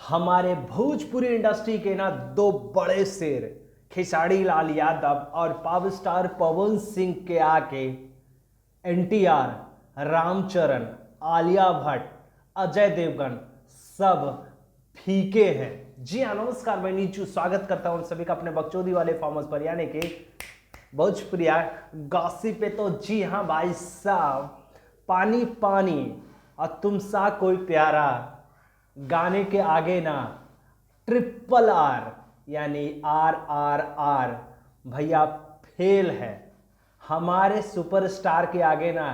हमारे भोजपुरी इंडस्ट्री के ना दो बड़े शेर खेसारी लाल यादव और पावर स्टार पवन सिंह के आके एनटीआर, रामचरण, आलिया भट्ट, अजय देवगन सब फीके हैं। जी हाँ, नमस्कार, मैं नीचू स्वागत करता हूँ सभी का अपने बकचोदी वाले फॉर्मस पर, यानी कि भोजपुरिया गॉसिप पे। तो जी हाँ भाई साहब, पानी पानी और तुम सा कोई प्यारा गाने के आगे ना ट्रिपल आर यानी RRR भैया फेल है। हमारे सुपरस्टार के आगे ना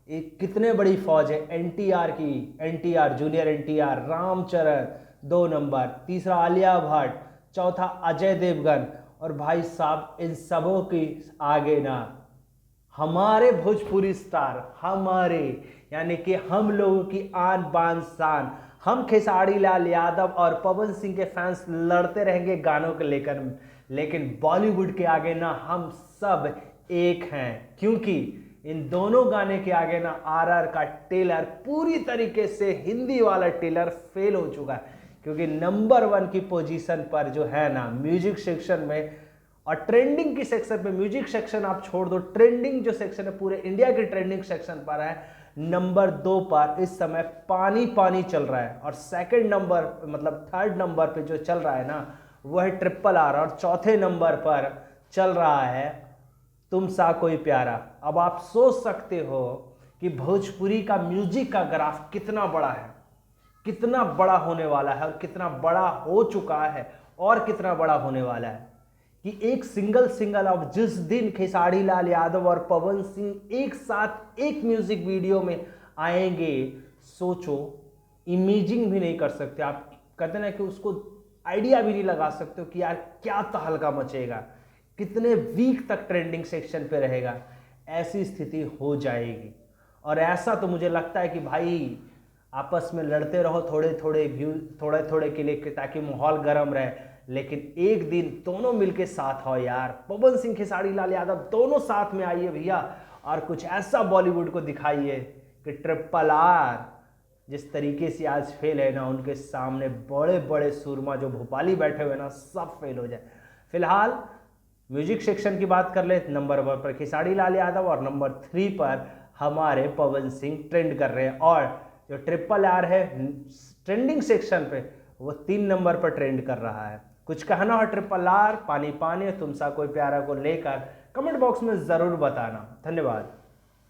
एक कितने बड़ी फौज है एनटीआर की। एनटीआर, जूनियर एनटीआर, रामचरण 2 नंबर, तीसरा आलिया भट्ट, चौथा अजय देवगन। और भाई साहब इन सबों की आगे ना हमारे भोजपुरी स्टार, हमारे यानी कि हम लोगों की आन बान शान, हम खेसारी लाल यादव और पवन सिंह के फैंस लड़ते रहेंगे गानों को लेकर, लेकिन बॉलीवुड के आगे ना हम सब एक हैं। क्योंकि इन दोनों गाने के आगे ना RR का टेलर पूरी तरीके से, हिंदी वाला टेलर फेल हो चुका है। क्योंकि नंबर 1 की पोजीशन पर जो है ना म्यूजिक सेक्शन में और ट्रेंडिंग की सेक्शन पे, म्यूजिक सेक्शन आप छोड़ दो, ट्रेंडिंग जो सेक्शन है पूरे इंडिया के ट्रेंडिंग सेक्शन पर है, नंबर 2 पर इस समय पानी पानी चल रहा है। और सेकंड नंबर मतलब थर्ड नंबर पे जो चल रहा है ना वह है ट्रिपल आर, और चौथे नंबर पर चल रहा है तुम सा कोई प्यारा। अब आप सोच सकते हो कि भोजपुरी का म्यूजिक का ग्राफ कितना बड़ा है, कितना बड़ा होने वाला है, और कितना बड़ा हो चुका है और कितना बड़ा होने वाला है। कि एक सिंगल अब जिस दिन खेसारी लाल यादव और पवन सिंह एक साथ एक म्यूजिक वीडियो में आएंगे, सोचो, इमेजिंग भी नहीं कर सकते आप। कहते ना कि उसको आइडिया भी नहीं लगा सकते हो कि यार क्या तहलका मचेगा, कितने वीक तक ट्रेंडिंग सेक्शन पे रहेगा। ऐसी स्थिति हो जाएगी। और ऐसा तो मुझे लगता है कि भाई आपस में लड़ते रहो थोड़े थोड़े व्यू, थोड़े थोड़े के लिए, ताकि माहौल गर्म रहे, लेकिन एक दिन दोनों मिलके साथ हो यार। पवन सिंह, खेसारी लाल यादव दोनों साथ में आइए भैया, और कुछ ऐसा बॉलीवुड को दिखाइए कि ट्रिपल आर जिस तरीके से आज फेल है ना, उनके सामने बड़े बड़े सूरमा जो भोपाली बैठे हुए ना सब फेल हो जाए। फिलहाल म्यूजिक सेक्शन की बात कर ले, नंबर 1 पर खेसारी लाल यादव और नंबर 3 पर हमारे पवन सिंह ट्रेंड कर रहे हैं। और जो ट्रिपल आर है ट्रेंडिंग सेक्शन पे, वो 3 नंबर पर ट्रेंड कर रहा है। कुछ कहना हो ट्रिपल आर, पानी पानी, तुम सा कोई प्यारा को लेकर कमेंट बॉक्स में जरूर बताना। धन्यवाद।